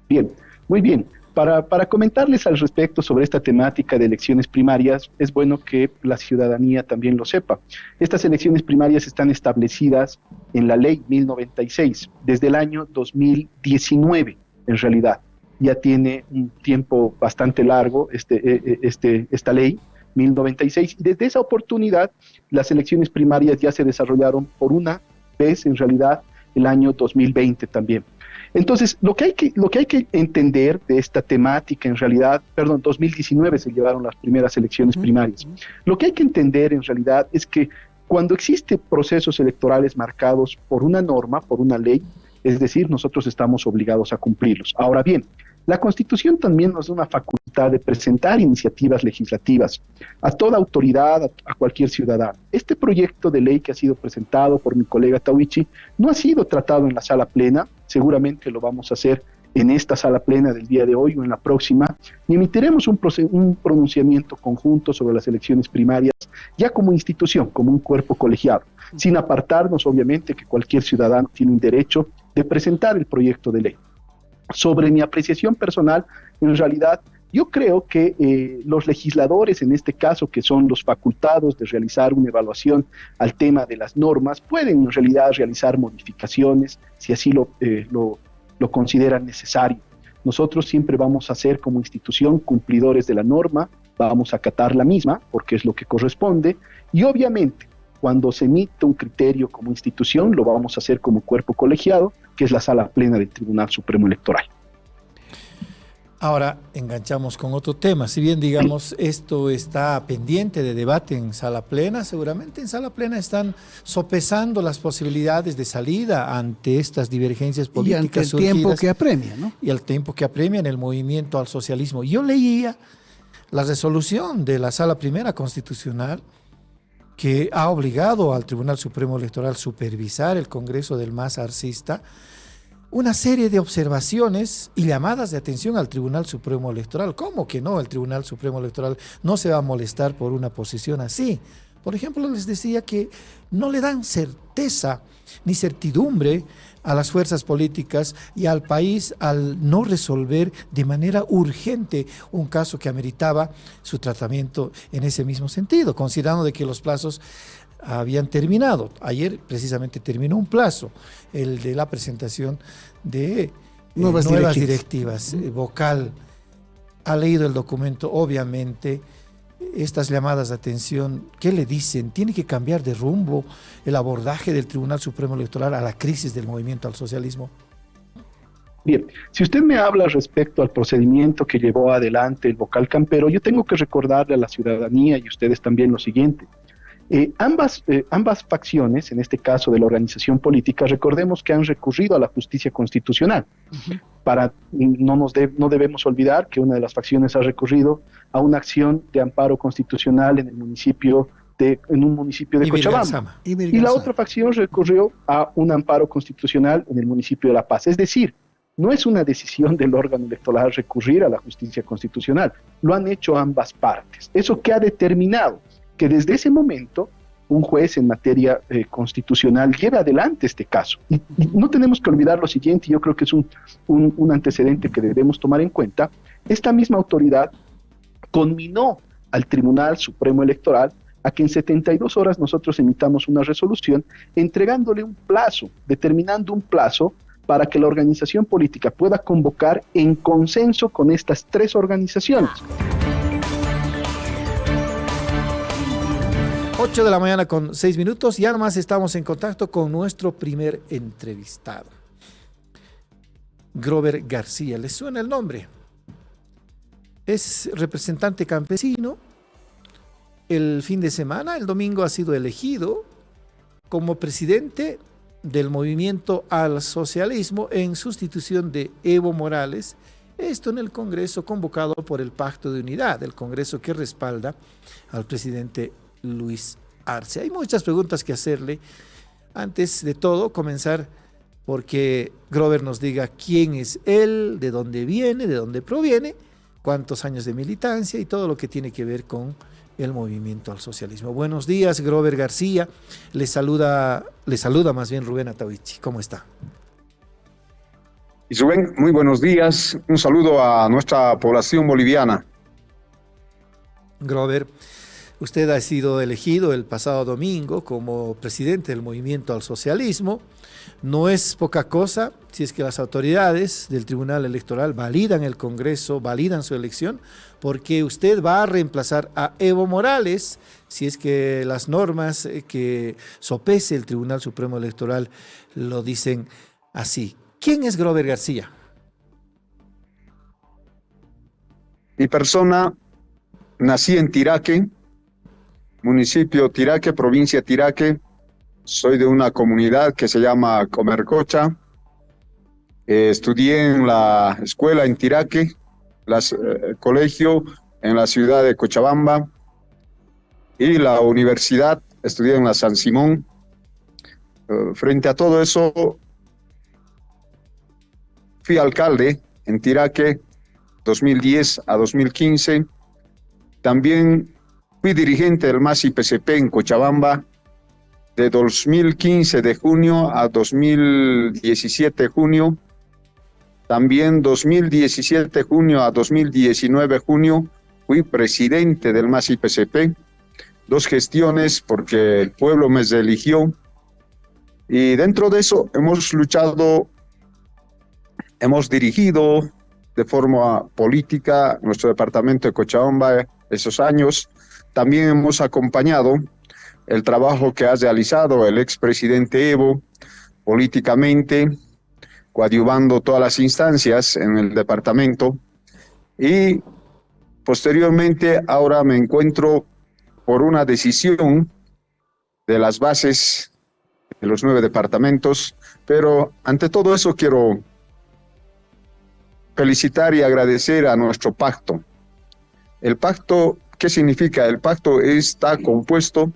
Bien, muy bien. Para comentarles al respecto sobre esta temática de elecciones primarias, es bueno que la ciudadanía también lo sepa. Estas elecciones primarias están establecidas en la ley 1096, desde el año 2019, en realidad. Ya tiene un tiempo bastante largo esta ley 1096, y desde esa oportunidad las elecciones primarias ya se desarrollaron por una vez, en realidad, el año 2020 también. Entonces, lo que hay que entender de esta temática, en realidad, 2019 se llevaron las primeras elecciones primarias. Lo que hay que entender en realidad es que cuando existen procesos electorales marcados por una norma, por una ley, es decir, nosotros estamos obligados a cumplirlos. Ahora bien, la Constitución también nos da una facultad de presentar iniciativas legislativas a toda autoridad, a cualquier ciudadano. Este proyecto de ley que ha sido presentado por mi colega Tawichi no ha sido tratado en la sala plena, seguramente lo vamos a hacer en esta sala plena del día de hoy o en la próxima, y emitiremos un pronunciamiento conjunto sobre las elecciones primarias, ya como institución, como un cuerpo colegiado, sin apartarnos, obviamente, que cualquier ciudadano tiene un derecho de presentar el proyecto de ley. Sobre mi apreciación personal, en realidad, yo creo que los legisladores, en este caso, que son los facultados de realizar una evaluación al tema de las normas, pueden en realidad realizar modificaciones, si así lo consideran necesario. Nosotros siempre vamos a ser, como institución, cumplidores de la norma, vamos a acatar la misma, porque es lo que corresponde, y obviamente, cuando se emite un criterio como institución, lo vamos a hacer como cuerpo colegiado, que es la sala plena del Tribunal Supremo Electoral. Ahora enganchamos con otro tema. Si bien, digamos, esto está pendiente de debate en sala plena, seguramente en sala plena están sopesando las posibilidades de salida ante estas divergencias políticas. Y ante el tiempo que apremia, ¿no? Y el tiempo que apremia en el movimiento al socialismo. Yo leía la resolución de la sala primera constitucional que ha obligado al Tribunal Supremo Electoral a supervisar el Congreso del MAS arcista, una serie de observaciones y llamadas de atención al Tribunal Supremo Electoral. ¿Cómo que no? El Tribunal Supremo Electoral no se va a molestar por una posición así. Por ejemplo, les decía que no le dan certeza ni certidumbre a las fuerzas políticas y al país al no resolver de manera urgente un caso que ameritaba su tratamiento en ese mismo sentido, considerando de que los plazos habían terminado. Ayer precisamente terminó un plazo, el de la presentación de nuevas directivas. Vocal ha leído el documento, obviamente. Estas llamadas de atención, ¿qué le dicen? ¿Tiene que cambiar de rumbo el abordaje del Tribunal Supremo Electoral a la crisis del movimiento al socialismo? Bien, si usted me habla respecto al procedimiento que llevó adelante el vocal campero, yo tengo que recordarle a la ciudadanía y ustedes también lo siguiente. Ambas facciones, en este caso de la organización política, recordemos que han recurrido a la justicia constitucional. No debemos olvidar que una de las facciones ha recurrido a una acción de amparo constitucional en un municipio de Cochabamba. Y la otra facción recurrió a un amparo constitucional en el municipio de La Paz. Es decir, no es una decisión del órgano electoral recurrir a la justicia constitucional, lo han hecho ambas partes. ¿Eso qué ha determinado? Que desde ese momento un juez en materia constitucional lleve adelante este caso. Y no tenemos que olvidar lo siguiente, yo creo que es un antecedente que debemos tomar en cuenta. Esta misma autoridad conminó al Tribunal Supremo Electoral a que en 72 horas nosotros emitamos una resolución entregándole un plazo, determinando un plazo para que la organización política pueda convocar en consenso con estas tres organizaciones. 8 de la mañana con 6 minutos y además estamos en contacto con nuestro primer entrevistado. Grover García, ¿les suena el nombre? Es representante campesino. El fin de semana, el domingo, ha sido elegido como presidente del movimiento al socialismo en sustitución de Evo Morales. Esto en el Congreso convocado por el Pacto de Unidad, el Congreso que respalda al presidente Luis Arce. Hay muchas preguntas que hacerle. Antes de todo, comenzar porque Grover nos diga quién es él, de dónde viene, de dónde proviene, cuántos años de militancia y todo lo que tiene que ver con el movimiento al socialismo. Buenos días, Grover García. Le saluda más bien Rubén Atahuichi. ¿Cómo está? Y Rubén, muy buenos días. Un saludo a nuestra población boliviana. Grover, usted ha sido elegido el pasado domingo como presidente del movimiento al socialismo. No es poca cosa si es que las autoridades del Tribunal Electoral validan el Congreso, validan su elección, porque usted va a reemplazar a Evo Morales si es que las normas que sopese el Tribunal Supremo Electoral lo dicen así. ¿Quién es Grover García? Mi persona, nací en Tiraque, municipio Tiraque, provincia Tiraque. Soy de una comunidad que se llama Comercocha. Estudié en la escuela en Tiraque, colegio en la ciudad de Cochabamba y la universidad estudié en la San Simón. Frente a todo eso, fui alcalde en Tiraque 2010 a 2015. También fui dirigente del MAS IPCP en Cochabamba de 2015 de junio a 2017 junio. También 2017 junio a 2019 junio fui presidente del MAS IPCP. 2 gestiones porque el pueblo me eligió. Y dentro de eso hemos luchado, hemos dirigido de forma política nuestro departamento de Cochabamba esos años. También hemos acompañado el trabajo que ha realizado el expresidente Evo políticamente, coadyuvando todas las instancias en el departamento. Y posteriormente ahora me encuentro por una decisión de las bases de los 9 departamentos, pero ante todo eso quiero felicitar y agradecer a nuestro pacto. El pacto, ¿qué significa? El pacto está compuesto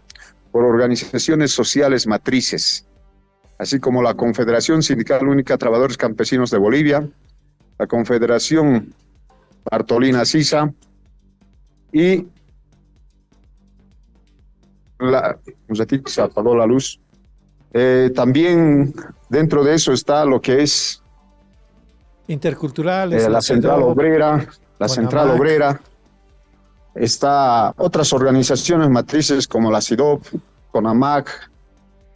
por organizaciones sociales matrices, así como la Confederación Sindical Única Trabajadores Campesinos de Bolivia, la Confederación Bartolina Sisa y un ratito se apagó la luz. También dentro de eso está lo que es Interculturales, la Central Obrera, Central Obrera. Está otras organizaciones matrices como la CIDOP, CONAMAC,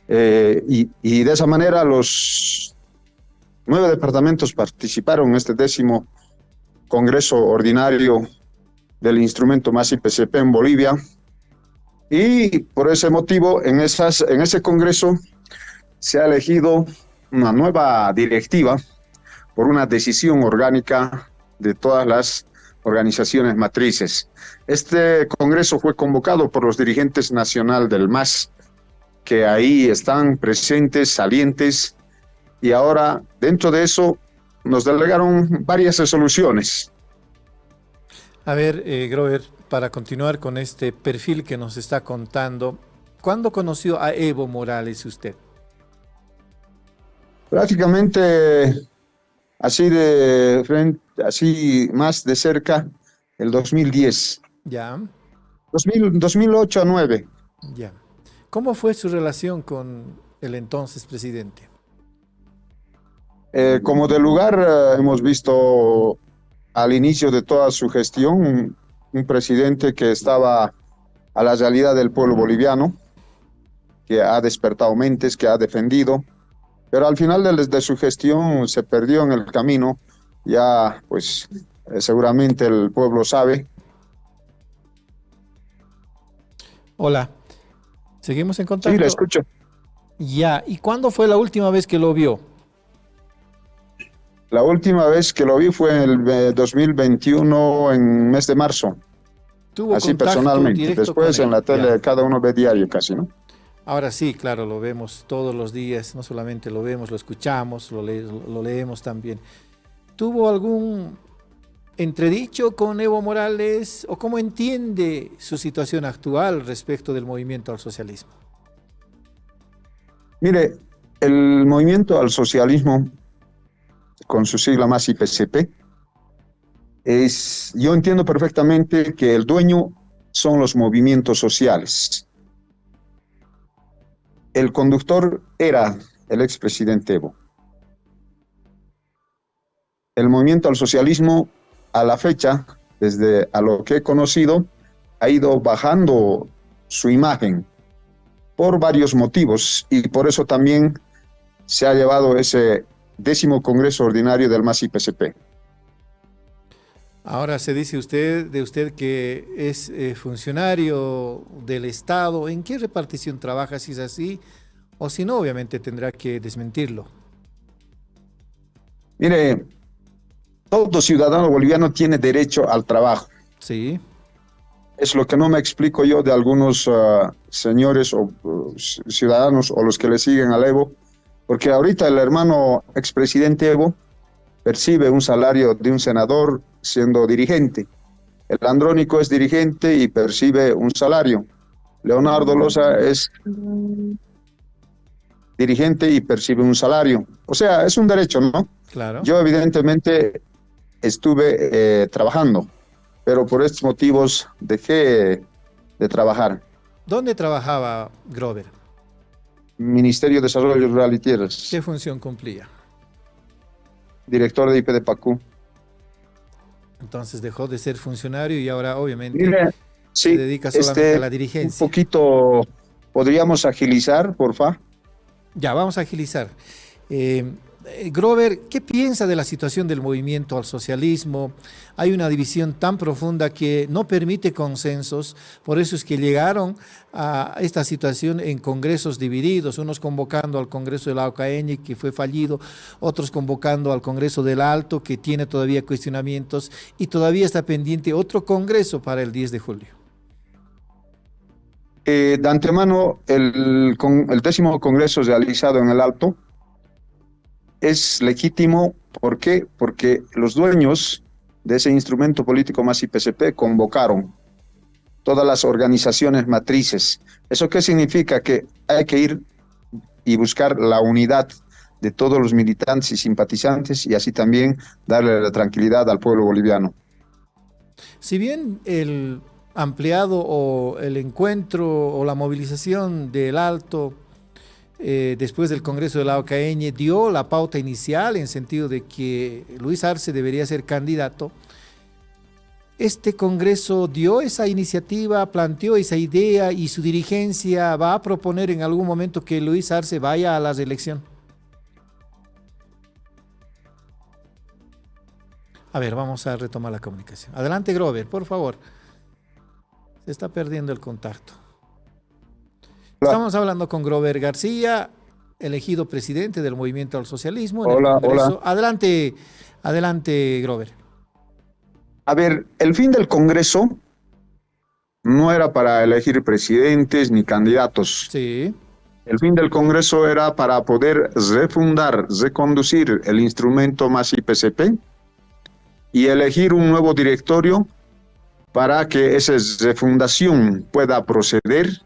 y de esa manera los 9 departamentos participaron en este 10º Congreso Ordinario del Instrumento MAS IPCP en Bolivia. Y por ese motivo, en ese Congreso se ha elegido una nueva directiva por una decisión orgánica de todas las organizaciones matrices. Este Congreso fue convocado por los dirigentes nacional del MAS, que ahí están presentes, salientes, y ahora dentro de eso nos delegaron varias resoluciones. A ver, Grover, para continuar con este perfil que nos está contando, ¿cuándo conoció a Evo Morales usted? Prácticamente así de frente, así más de cerca, el 2010. Ya. 2008 a 9. Ya. ¿Cómo fue su relación con el entonces presidente? Como de lugar, hemos visto al inicio de toda su gestión un presidente que estaba a la realidad del pueblo boliviano, que ha despertado mentes, que ha defendido, pero al final de su gestión se perdió en el camino. Ya, pues, seguramente el pueblo sabe. Hola, ¿seguimos en contacto? Sí, le escucho. Ya, ¿y cuándo fue la última vez que lo vio? La última vez que lo vi fue en el 2021, en mes de marzo. ¿Tuvo así contacto personalmente. directo Después con en él? la tele Ya. cada uno ve diario casi, ¿no? Ahora sí, claro, lo vemos todos los días, no solamente lo vemos, lo escuchamos, lo leemos también. ¿Tuvo algún entredicho con Evo Morales o cómo entiende su situación actual respecto del movimiento al socialismo? Mire, el movimiento al socialismo, con su sigla más IPCP, yo entiendo perfectamente que el dueño son los movimientos sociales. El conductor era el expresidente Evo. El movimiento al socialismo, a la fecha, desde a lo que he conocido, ha ido bajando su imagen por varios motivos, y por eso también se ha llevado ese 10º Congreso Ordinario del MAS IPCP. Ahora se dice de usted que es funcionario del Estado. ¿En qué repartición trabaja, si es así? O si no, obviamente tendrá que desmentirlo. Mire, todo ciudadano boliviano tiene derecho al trabajo. Sí. Es lo que no me explico yo de algunos señores o ciudadanos o los que le siguen al Evo, porque ahorita el hermano expresidente Evo percibe un salario de un senador siendo dirigente. El Andrónico es dirigente y percibe un salario. Leonardo Loza es dirigente y percibe un salario. O sea, es un derecho, ¿no? Claro. Yo evidentemente estuve trabajando, pero por estos motivos dejé de trabajar. ¿Dónde trabajaba Grover? Ministerio de Desarrollo Rural y Tierras. ¿Qué función cumplía? Director de IPDPACU. Entonces dejó de ser funcionario y ahora obviamente sí, se dedica solamente a la dirigencia. Un poquito, ¿podríamos agilizar, porfa? Ya, vamos a agilizar. Grover, ¿qué piensa de la situación del movimiento al socialismo? Hay una división tan profunda que no permite consensos, por eso es que llegaron a esta situación en congresos divididos, unos convocando al Congreso de la OCAEñi, que fue fallido, otros convocando al Congreso del Alto, que tiene todavía cuestionamientos, y todavía está pendiente otro congreso para el 10 de julio. De antemano, el 10º Congreso realizado en el Alto es legítimo. ¿Por qué? Porque los dueños de ese instrumento político MAS y PSP convocaron todas las organizaciones matrices. ¿Eso qué significa? Que hay que ir y buscar la unidad de todos los militantes y simpatizantes y así también darle la tranquilidad al pueblo boliviano. Si bien el ampliado o el encuentro o la movilización del Alto después del Congreso de la OCAEñi dio la pauta inicial en sentido de que Luis Arce debería ser candidato, este Congreso dio esa iniciativa, planteó esa idea y su dirigencia va a proponer en algún momento que Luis Arce vaya a la reelección. A ver, vamos a retomar la comunicación. Adelante, Grover, por favor. Se está perdiendo el contacto. Estamos hablando con Grover García, elegido presidente del Movimiento al Socialismo en el Congreso. Adelante, adelante, Grover. A ver, el fin del Congreso no era para elegir presidentes ni candidatos. Sí. El fin del Congreso era para poder refundar, reconducir el instrumento MAS y PSP y elegir un nuevo directorio para que esa refundación pueda proceder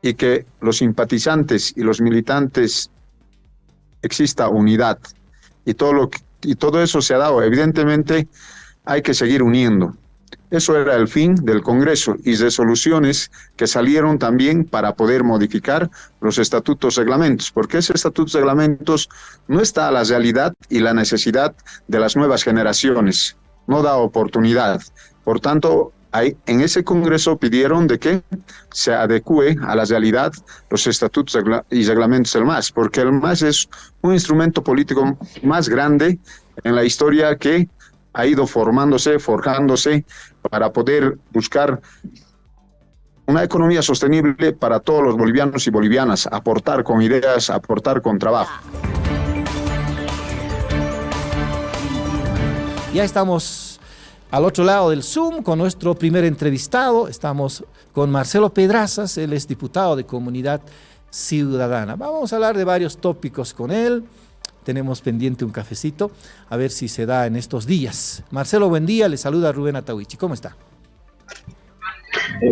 y que los simpatizantes y los militantes exista unidad. Y todo eso se ha dado. Evidentemente hay que seguir uniendo. Eso era el fin del Congreso y resoluciones que salieron también para poder modificar los estatutos reglamentos, porque ese estatutos reglamentos no está a la realidad y la necesidad de las nuevas generaciones, no da oportunidad. Por tanto, en ese Congreso pidieron de que se adecue a la realidad los estatutos y reglamentos del MAS, porque el MAS es un instrumento político más grande en la historia que ha ido formándose, forjándose para poder buscar una economía sostenible para todos los bolivianos y bolivianas, aportar con ideas, aportar con trabajo. Ya estamos al otro lado del Zoom con nuestro primer entrevistado. Estamos con Marcelo Pedrazas, él es diputado de Comunidad Ciudadana. Vamos a hablar de varios tópicos con él. Tenemos pendiente un cafecito, a ver si se da en estos días. Marcelo, buen día, le saluda Rubén Atahuichi. ¿Cómo está?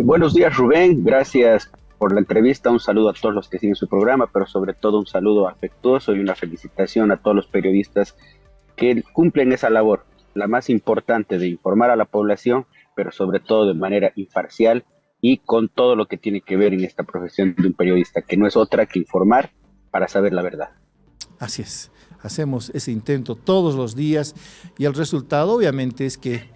Buenos días, Rubén. Gracias por la entrevista. Un saludo a todos los que siguen su programa, pero sobre todo un saludo afectuoso y una felicitación a todos los periodistas que cumplen esa labor, la más importante de informar a la población, pero sobre todo de manera imparcial y con todo lo que tiene que ver en esta profesión de un periodista, que no es otra que informar para saber la verdad. Así es, hacemos ese intento todos los días y el resultado obviamente es que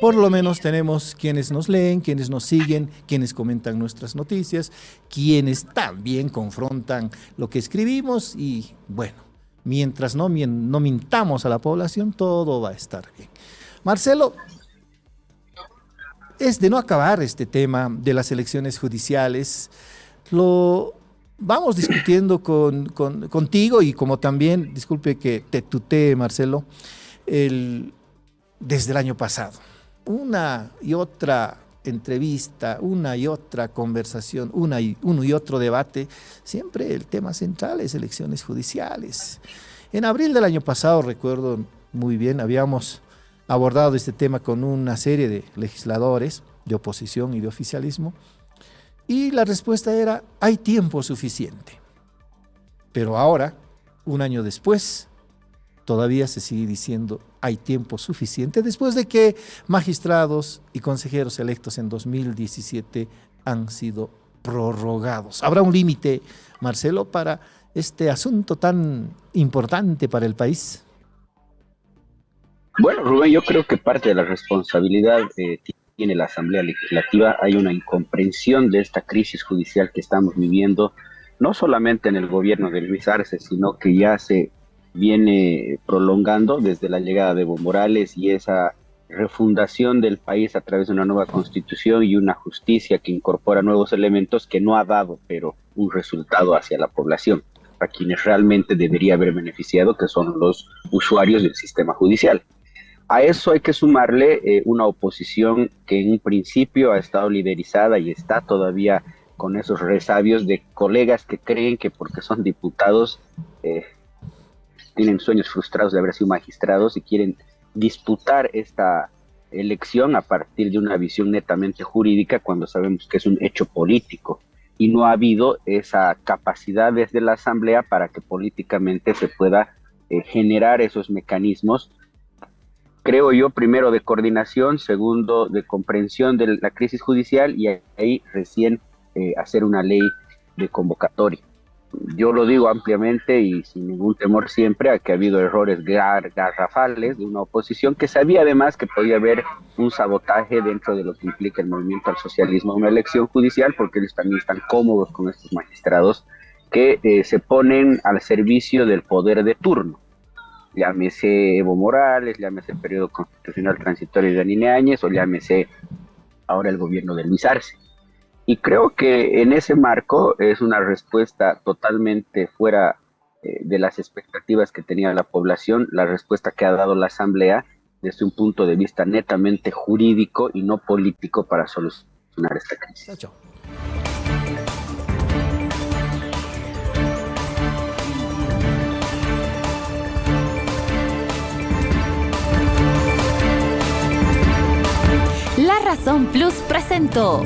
por lo menos tenemos quienes nos leen, quienes nos siguen, quienes comentan nuestras noticias, quienes también confrontan lo que escribimos y bueno, mientras no mintamos a la población, todo va a estar bien. Marcelo, es de no acabar este tema de las elecciones judiciales. Lo vamos discutiendo contigo y como también, disculpe que te tutee, Marcelo, desde el año pasado. Una y otra entrevista, una y otra conversación, uno y otro debate, siempre el tema central es elecciones judiciales. En abril del año pasado, recuerdo muy bien, habíamos abordado este tema con una serie de legisladores de oposición y de oficialismo, y la respuesta era, hay tiempo suficiente. Pero ahora, un año después, todavía se sigue diciendo, hay tiempo suficiente, después de que magistrados y consejeros electos en 2017 han sido prorrogados. ¿Habrá un límite, Marcelo, para este asunto tan importante para el país? Bueno, Rubén, yo creo que parte de la responsabilidad tiene la Asamblea Legislativa. Hay una incomprensión de esta crisis judicial que estamos viviendo, no solamente en el gobierno de Luis Arce, sino que ya se viene prolongando desde la llegada de Evo Morales y esa refundación del país a través de una nueva constitución y una justicia que incorpora nuevos elementos que no ha dado, pero un resultado hacia la población, a quienes realmente debería haber beneficiado, que son los usuarios del sistema judicial. A eso hay que sumarle una oposición que en un principio ha estado liderizada y está todavía con esos resabios de colegas que creen que porque son diputados tienen sueños frustrados de haber sido magistrados y quieren disputar esta elección a partir de una visión netamente jurídica cuando sabemos que es un hecho político y no ha habido esa capacidad desde la Asamblea para que políticamente se pueda generar esos mecanismos, creo yo, primero de coordinación, segundo de comprensión de la crisis judicial y ahí recién hacer una ley de convocatoria. Yo lo digo ampliamente y sin ningún temor siempre a que ha habido errores garrafales de una oposición que sabía además que podía haber un sabotaje dentro de lo que implica el movimiento al socialismo en una elección judicial, porque ellos también están cómodos con estos magistrados que se ponen al servicio del poder de turno. Llámese Evo Morales, llámese el periodo constitucional transitorio de Yanine Áñez o llámese ahora el gobierno de Luis Arce. Y creo que en ese marco es una respuesta totalmente fuera de las expectativas que tenía la población, la respuesta que ha dado la Asamblea desde un punto de vista netamente jurídico y no político para solucionar esta crisis. Chao. La Razón Plus presentó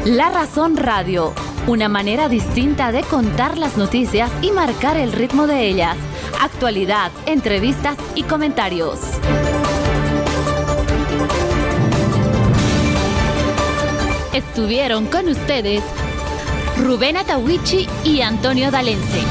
La Razón Radio, una manera distinta de contar las noticias y marcar el ritmo de ellas. Actualidad, entrevistas y comentarios. Estuvieron con ustedes Rubén Atahuichi y Antonio Dalense.